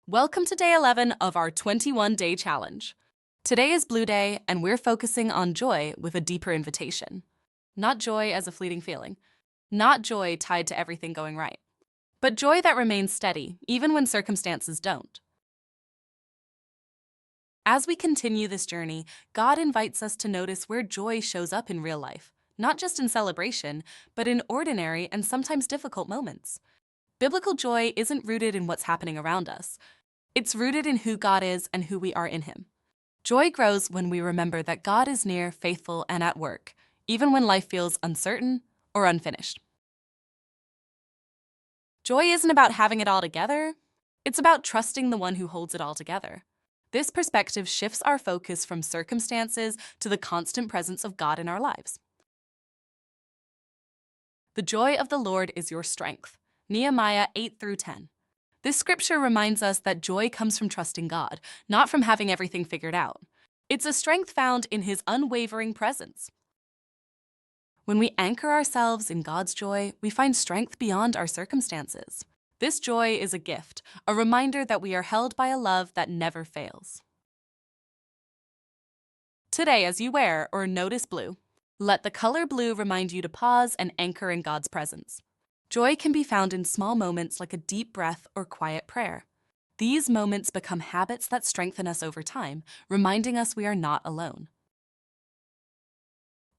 Welcome to day 11 of our 21-day challenge. Today is Blue Day, and we're focusing on joy with a deeper invitation. Not joy as a fleeting feeling, not joy tied to everything going right, but joy that remains steady even when circumstances don't. As we continue this journey, God invites us to notice where joy shows up in real life, not just in celebration, but in ordinary and sometimes difficult moments. Biblical joy isn't rooted in what's happening around us. It's rooted in who God is and who we are in Him. Joy grows when we remember that God is near, faithful, and at work, even when life feels uncertain or unfinished. Joy isn't about having it all together. It's about trusting the one who holds it all together. This perspective shifts our focus from circumstances to the constant presence of God in our lives. The joy of the Lord is your strength. Nehemiah 8-10. This scripture reminds us that joy comes from trusting God, not from having everything figured out. It's a strength found in His unwavering presence. When we anchor ourselves in God's joy, we find strength beyond our circumstances. This joy is a gift, a reminder that we are held by a love that never fails. Today, as you wear or notice blue, let the color blue remind you to pause and anchor in God's presence. Joy can be found in small moments like a deep breath or quiet prayer. These moments become habits that strengthen us over time, reminding us we are not alone.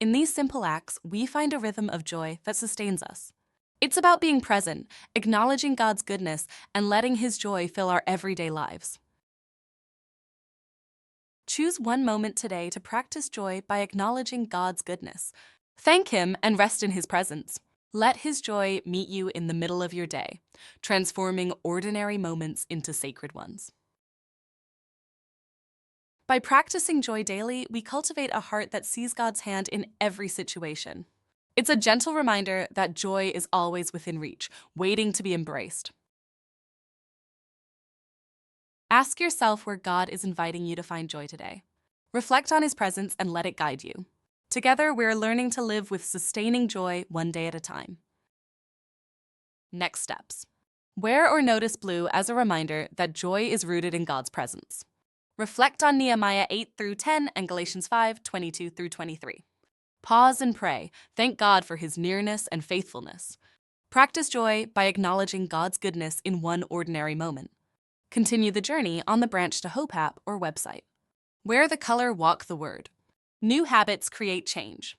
In these simple acts, we find a rhythm of joy that sustains us. It's about being present, acknowledging God's goodness, and letting His joy fill our everyday lives. Choose one moment today to practice joy by acknowledging God's goodness. Thank Him and rest in His presence. Let His joy meet you in the middle of your day, transforming ordinary moments into sacred ones. By practicing joy daily, we cultivate a heart that sees God's hand in every situation. It's a gentle reminder that joy is always within reach, waiting to be embraced. Ask yourself where God is inviting you to find joy today. Reflect on His presence and let it guide you. Together, we're learning to live with sustaining joy one day at a time. Next steps. Wear or notice blue as a reminder that joy is rooted in God's presence. Reflect on Nehemiah 8-10 and Galatians 5:22-23. Pause and pray. Thank God for His nearness and faithfulness. Practice joy by acknowledging God's goodness in one ordinary moment. Continue the journey on the Branch to Hope app or website. Wear the color Walk the Word. New habits create change.